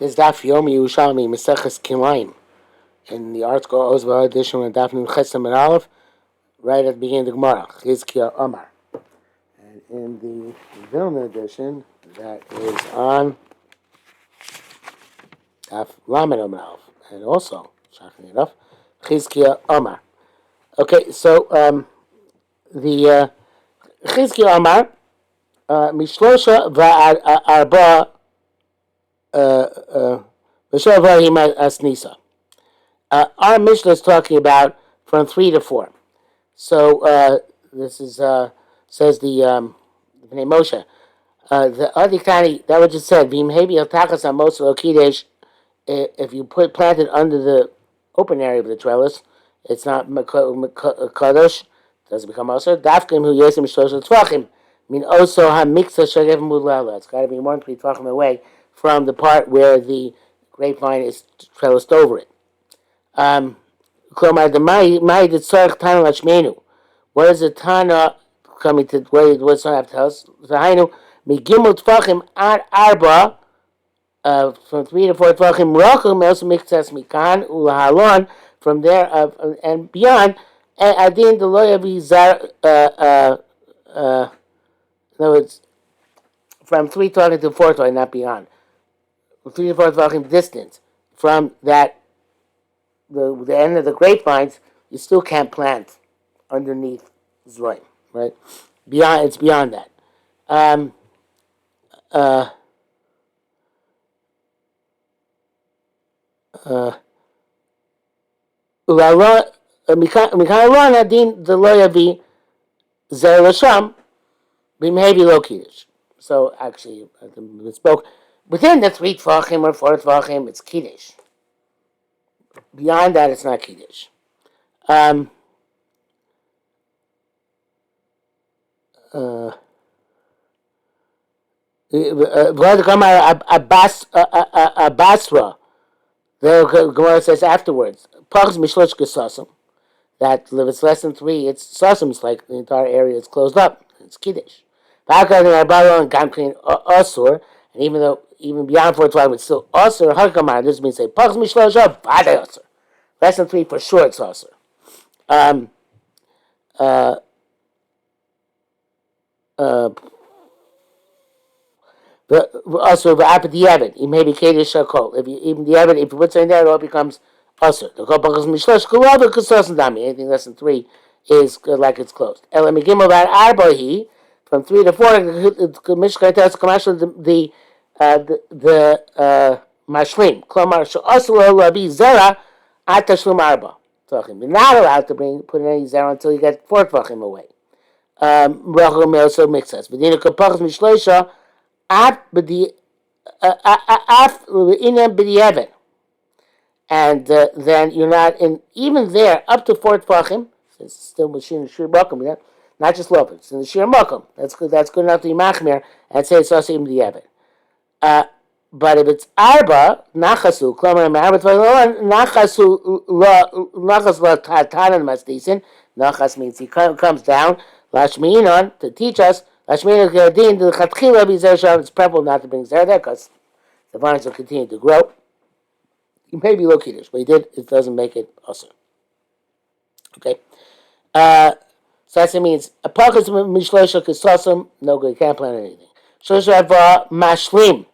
This Daf Yomi Yerushalmi Kilayim in the article Ozva edition with Daf Nun Chesam and Aleph, right at the beginning of the Gemara, Chizkiah Omar. And in the Vilna edition, that is on Daf Lamed Omar Aleph, and also, shockingly enough, Chizkiah Omar. Okay, so the Chizkiah Omar, Mishlosha Va'arba Asnisa. Our Mishnah is talking about from 3 to 4. So this is says the Bnei Moshe. The Adikani that was just said. If you plant it under the open area of the trellis, it's not kadosh. Doesn't become also dafkim who yesim shloshel tvachim. I mean also hamiksa shagev mulala. It's got to be more than 3 tvachim away from the part where the grapevine is trellised over it. What is the Tana coming to? What's not have to tell us? From 3 to 4 tvachim. Rachum also miktsas mikan ulahalon from there and beyond. Adin the loya v'zar. In other words, from 3 tvachim to 4 tvachim, not beyond. 3 to 4 tvachim distance from that. The end of the grapevines, you still can't plant underneath Zroim, right? It's beyond that. So actually, we spoke within the 3 tvachim or 4 tvachim, it's kiddush. Beyond that, it's not kiddush. Basra. The Gemara says afterwards, that if it's less than 3, it's sasum. It's like the entire area is closed up. It's kiddush. And even beyond 4 12, it's still asur. Hakamar. This means say pachs mishlosha v'aday asur. Less than 3 for sure, it's asur. Also, the Evan, he may be Kedish Shakol. If you put something there, it all becomes Asur. The Kopachas Mishlosh Kulava Kusosan Dami. Anything less than 3 is like it's closed. Elamigim about Arbahi, from 3 to 4, Mishka tells the Mashlim. Klomar Sha'asur Labi Zera at Tashlum Arba. You're not allowed to put any Zera until you get 4 Tvachim away. Rachel also makes sense. But then the Kopachas Mishlosha. And then you're not in even there up to 4 tvachim. It's still machine shir makom, not just lopin. It's in the shir makom. That's good. That's good enough to be machmir and say it's also in the Evan. But if it's arba nachasu, klamer arba nachasu la tatanan masdisin. Nachas means he comes down lashmiinon to teach us. It's preferable not to bring Zer there because the vines will continue to grow. You may be low kiddush, but it doesn't make it awesome. Okay. So that means a pocket mishlosha kisosum, no good, can't plant anything. Shosha mashlim,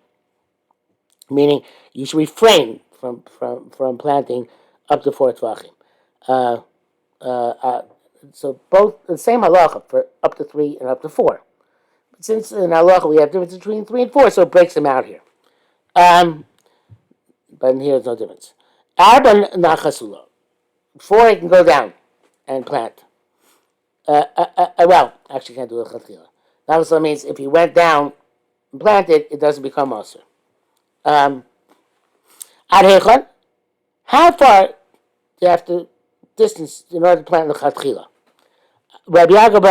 meaning you should refrain from planting up to 4 tvachim. So both the same halacha for up to 3 and up to 4. Since in halacha we have difference between 3 and 4, so it breaks them out here. But in here there's no difference. Arba nachasula. 4 it can go down and plant. Well, actually can't do it chatchila. Nachasula means if he went down and planted, it doesn't become asur. Ad hechon, how far do you have to distance in order to plant the chatchila? Rabbi Yaakov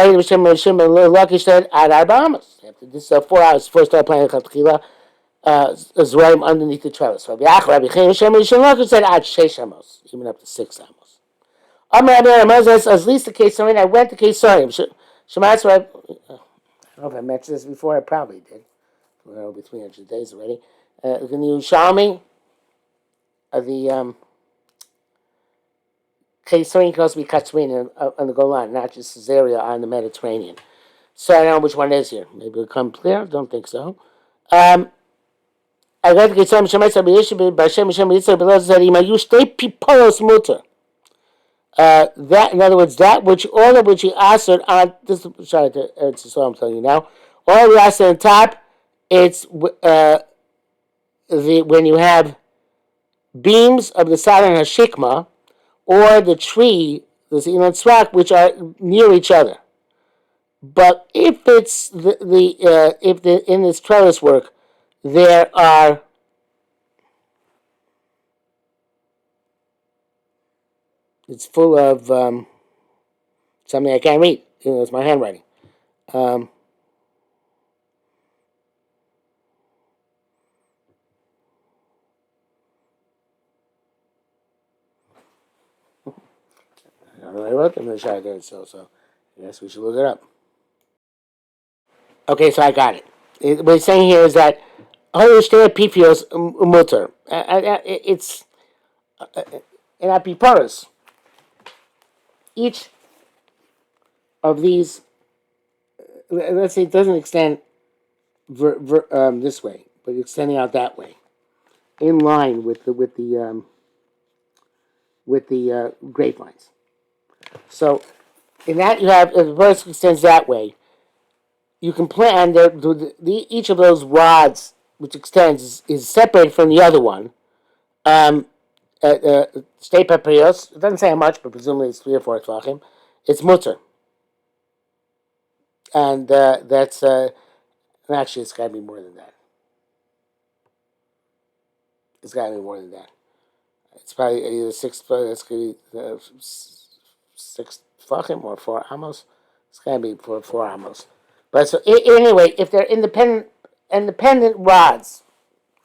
Lucky said at Arbamas. This is 4 hours before start planting chatchila. Zraim underneath the trellis. Rabbi Yaakov, Rabbi Chaim Lucky said at 6 amos, even up to 6 amos. Amar Moses, at least the Kesarim. I went to Kesarim. Shematz. I don't know if I mentioned this before. I probably did. We're over 300 days already. In the Yerushalmi, Kesarim can also be Katsrin on the Golan, not just Caesarea on the Mediterranean. So I don't know which one is here. Maybe it'll come clear. Don't think so. I got to get some Shemetz Abiyishim B'Hashem Hashem Yitzhak B'Lez said Imayu Shtei Piporos Mutter. That, in other words, that which all of which he answered on this. Sorry, it's what I'm telling you now. All we answered on top, it's when you have beams of the Saran Hashikma or the tree, the Ilan Tzrak, which are near each other. But if it's in this trellis work, there are it's full of something I can't read. It's my handwriting. I don't know what I wrote them in the shotgun, so I guess we should look it up. Okay, so I got it. What it's saying here is that Hoyoshtei Pipios Mutter. It's in Apiporus. Each of these, let's say, it doesn't extend this way, but extending out that way, in line with the grapevines. So, in that you have if the verse extends that way. You can plan each of those rods which extends is separated from the other one. State papyrus. It doesn't say how much, but presumably it's 3 or 4 tvachim. It's mutter, and that's actually it's got to be more than that. It's got to be more than that. It's probably either 6. That's going to be 6 tvachim or 4 amos. It's got to be 4 amos. But so anyway, if they're independent rods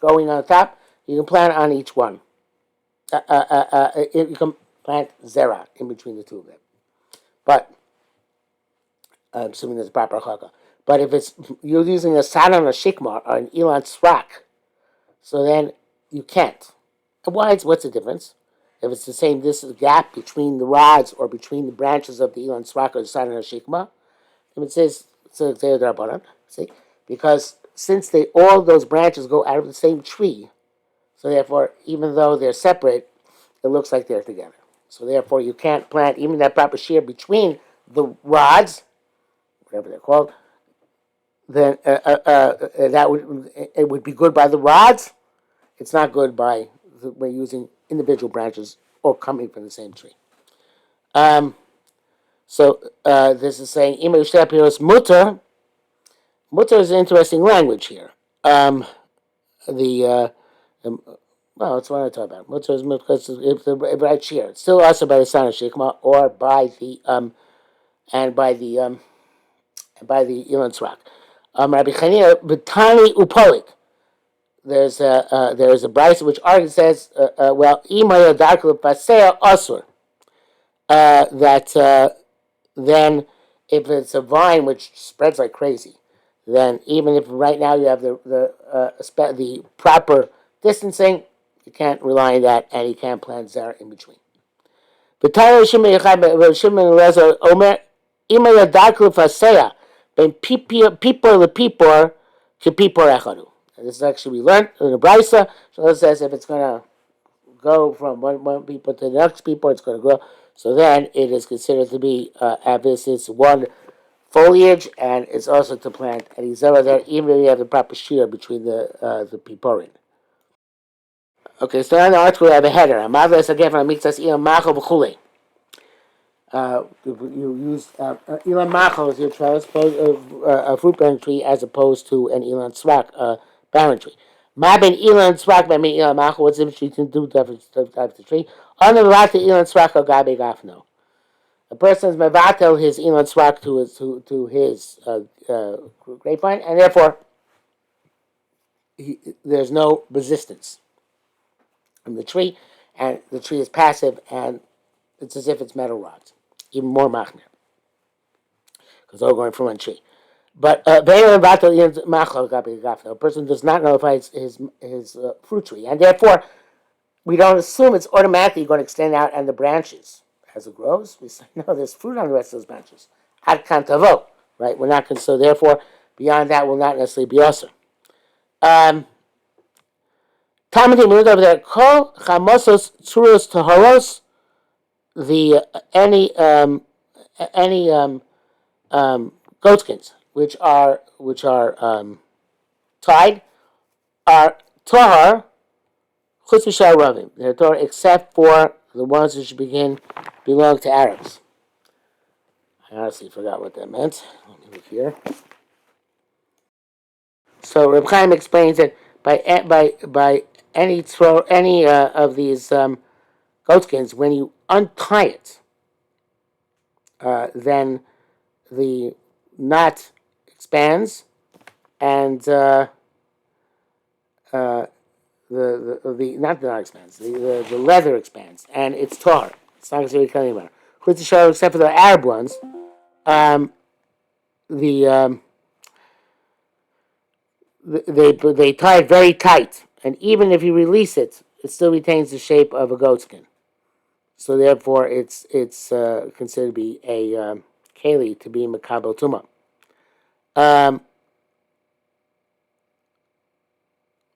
going on top, you can plant on each one. You can plant zera in between the two of them. But assuming there's a proper chaka. But if you're using a sanan or shikmar or an ilan srak, so then you can't. And what's the difference? If it's the same, this gap between the rods or between the branches of the ilan srak or the sanan or shikmar, if it says see, because since all those branches go out of the same tree, so therefore, even though they're separate, it looks like they're together. So therefore, you can't plant even that proper shear between the rods, whatever they're called. Then it would be good by the rods. It's not good by using individual branches or coming from the same tree. So this is saying Ima Yushapiros Mutter. Mutter is an interesting language here. Well, that's what I talk about. Mutter is because it's the right shear. It's still also by the son of Shikma or by the Ilan Tzrak. Rabbi Chanina B'tani Upolik. There's a brisa which argues says, well, Ima Yadarkul Pasea Asur. That then if it's a vine which spreads like crazy, then even if right now you have the proper distancing, you can't rely on that, and you can't plant zera in between. But Shimon Lezer Omer Ima Yadaklu Faseya Ben Pipor LePipor to Pipor Echadu. This is actually we learned in the brisa. So it says if it's going to go from one people to the next people, it's going to grow. So then it is considered to be this is one foliage, and it's also to plant any zera there, even if you have the proper shear between the piporin. Okay, so in the article we have a header. You use ilan machal as your trellis, a fruit-bearing tree, as opposed to an ilan tzrak, barren tree. Mabin ilan tzrak by me ilan machal. What's the difference between two different types of tree? On the left, ilan tzrak or gabe gafno. A person is mevatel his ilan tzrak to his grapevine, and therefore there's no resistance from the tree, and the tree is passive, and it's as if it's metal rods, even more machmir, because they're all going from one tree. But a person does not nullify his fruit tree, and therefore we don't assume it's automatically going to extend out and the branches as it grows. We say, no, there's fruit on the rest of those branches. Ad kantavo, right? We're not going to, so therefore, beyond that will not necessarily be also. Talmud moved over there. Kol chamosos tzuros tahoros, the any goatskins which are tied are tahar chutz v'shar ravim. They're tahar except for the ones which belong to Arabs. I honestly forgot what that meant. Let me look here. So Reb Chaim explains that by any of these goatskins, when you untie it, then the knot expands and the not the knot expands, the leather expands and it's tar. It's not going to be about it. Except for the Arab ones, the they tie it very tight, and even if you release it, it still retains the shape of a goatskin. So therefore, it's considered to be a keli, to be makabel tuma.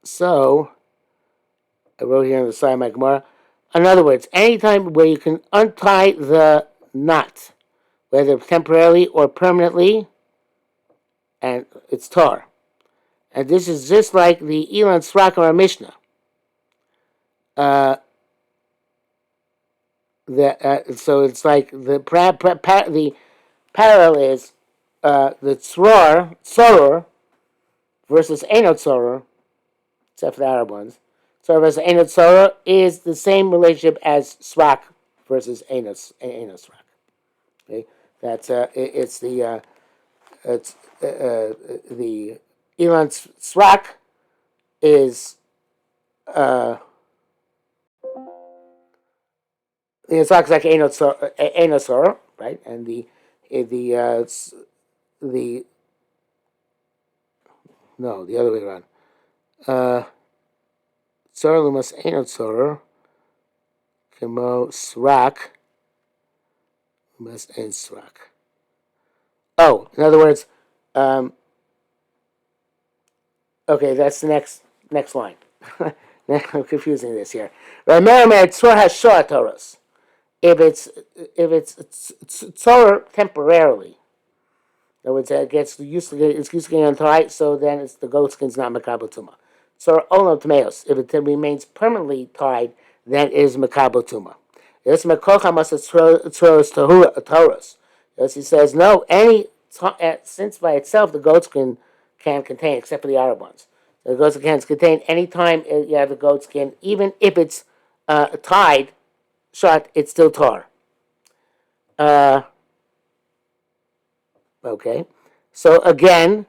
So I wrote here on the side of my Gemara. In other words, anytime where you can untie the knot, whether temporarily or permanently, and it's tar. And this is just like the Ilan Srak or Mishnah. So it's like the parallel is the tzoror versus Einot tzoror, except for the Arab ones. Tzoror versus Einot tzoror is the same relationship as Srak versus Einot Srak. Okay, that's it's the Ilan Srak is it's like Einot tzoror, right? And the no, the other way around. Tzoror lumas Einot tzoror kemo Srak lumas Ein Srak. Oh, in other words, okay, that's the next line. I'm confusing this here. If it's tzor temporarily, in other words, it gets used to getting untied, so then it's the goatskin's not makabel tuma. Tzor olam tmeos. If it remains permanently tied, then it is makabel tuma. Yes, mekocha must tzoros toros. Yes, he says no. Since by itself the goatskin can contain, except for the Arab ones. The goatskin can contain any time you have the goatskin, even if it's tied shut, it's still tar. Okay. So again,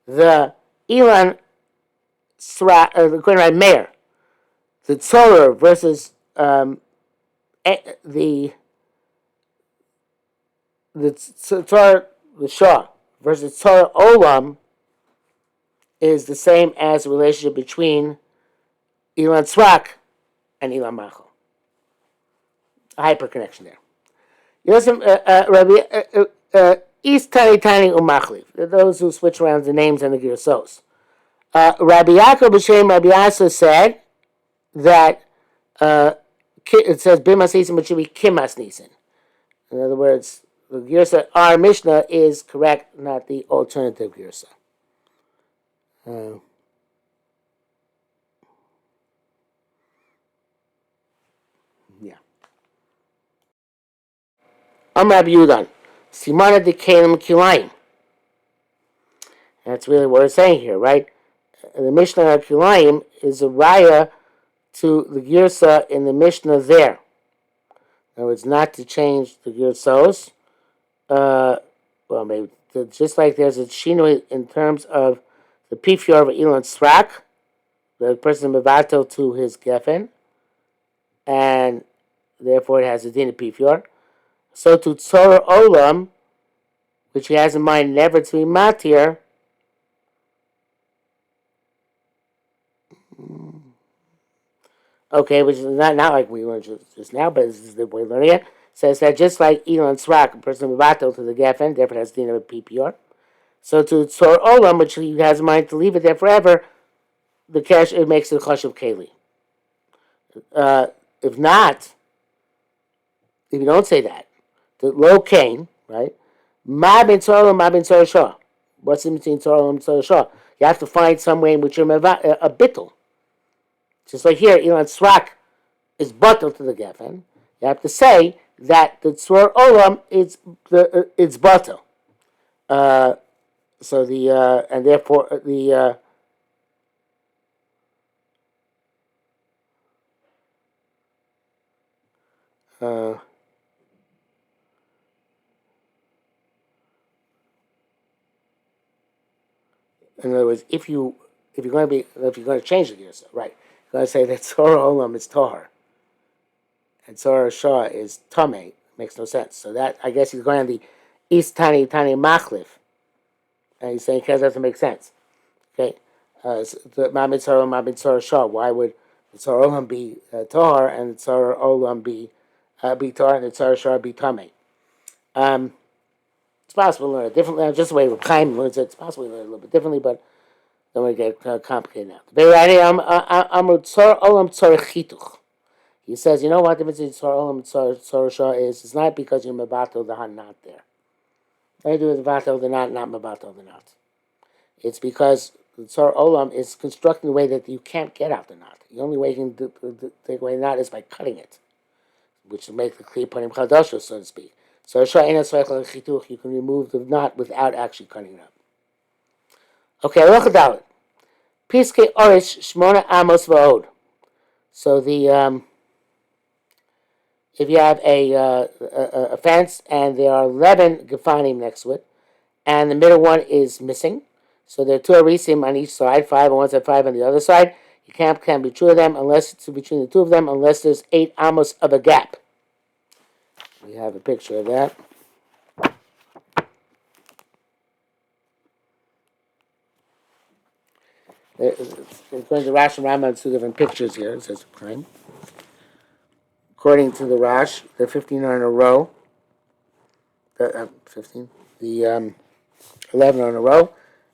the Ilan Sra, the Queen Meir, the Tzoror versus the Tzor the Shah versus Tzor Olam is the same as the relationship between Ilan Srak and Ilan Machel. A hyperconnection there. Rabbi East Tani Umachliv. Those who switch around the names and the Girsos. Rabbi Yaakov B'Shem Rabbi Asa said that it says Bimas Nisan, but should be Kimas Nisan. In other words, the Girsa, our Mishnah is correct, not the alternative Girsa. Yeah. Rabbi Yudan. Simana de Yerushalmi Kilayim. That's really what we're saying here, right? The Mishnah of Kilayim is a raya to the Girsa in the Mishnah there. Now, it's not to change the Girsos. Well, maybe just like there's a Shino in terms of the Pifior of Ilan Srak, the person Mevato to his Geffen, and therefore it has a din of Pifior. So to Tzor Olam, which he has in mind never to be Matir, Okay, which is not like we learned just now, but this is the way we're learning it. Says that just like Elon Srak, a person mivato to the geffen, therefore it has the din of a PPR. So to Tzor Olam, which he has in mind to leave it there forever, the cash it makes it Chash of Keli. If not, if you don't say that, the low cane, right? Ma ben Tzor Olam, ma ben Tzor Shah. What's in between Tzor Olam and Tzor Shah? You have to find some way in which you're a bittul. Just like here, Elon Srak is bottled to the geffen. You have to say that the Tzor Olam is it's bottled. Uh, so the and therefore uh, in other words, if you're going to be if you're going to change it yourself, right? You're going to say that Tzor Olam is Tahar and Tzor Shah is Tameh. Makes no sense. So that I guess he's going on the East Tani Machlif, and he's saying it doesn't make sense. Okay, so the Ma'amid Tzor Olam, Ma'amid Tzor Shah. Why would the Tzor Olam be Tahar and the Tzor Olam be Tahar and the Tzor Shah be Tameh? It's possible to learn it differently. Just the way Chaim learns it, it's possible to learn it a little bit differently, but don't want to get complicated now. He says, you know what the difference between Tzor Olam and Tzor Shah is? It's not because you're Mabato the Han not there. They do with Mabato the not Mabato the not. It's because the Tzor Olam is constructed in a way that you can't get out the knot. The only way you can take away the knot is by cutting it, which will make the Kli Panim Chadasho, so to speak. So you can remove the knot without actually cutting it up. Okay, look at that. Piske Orish Shmona Amos Va'od. So the if you have a fence and there are 11 gefanim next to it, and the middle one is missing, so there are two arisim on each side, 5 on one side, 5 on the other side. You can't be two of them unless it's between the two of them, unless there's 8 amos of a gap. We have a picture of that. According to Rash and Rambam, it's two different pictures here. It says crime. According to the Rash, there are 15 are in a row. 15. The 11 are in a row,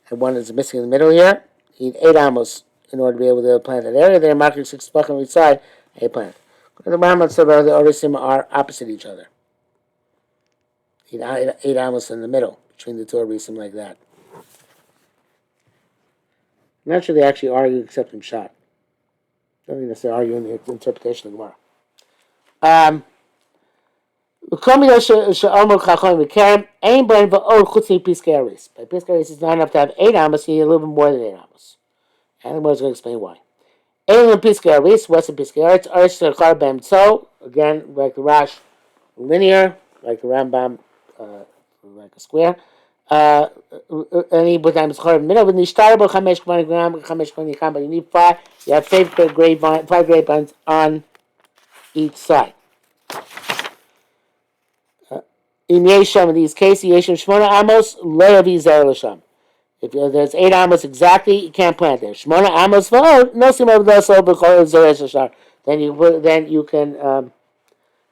and one is missing in the middle here. You need 8 amos in order to be able to plant that area. They're marking 6 buck on each side, a plant. The Rambam said the orisim are opposite each other. You need 8 amos in the middle between the two orisim like that. I'm not sure they actually argue except in shot. I don't think necessarily argue in the interpretation of the Gemara. By Piskaris, it's not enough to have 8 amos, you need a little bit more than 8 amos. And the Gemara's going to explain why. What's in Piskaris? So, again, like the Rash, linear, like the Rambam, like a square. Any time it's in the middle, but you need 5. You have 5 grapevines on each side. In Yesham, in these cases, Yesham Shmona Amos, Le'avi Zer L'Sham. If there's 8 amos exactly, you can't plant there. Shmona amos v'od, no simav l'so b'chol Zer Shashar. Then you can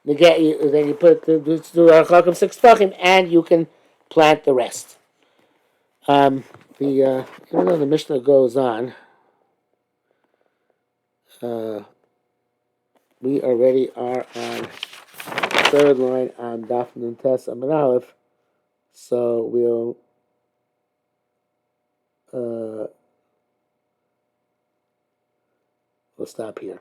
negate. Then you put do a chok of 6 tefachim, and you can plant the rest. Even though the Mishnah goes on, we already are on the third line on Daf Nun Tes Amud Aleph, so we'll stop here.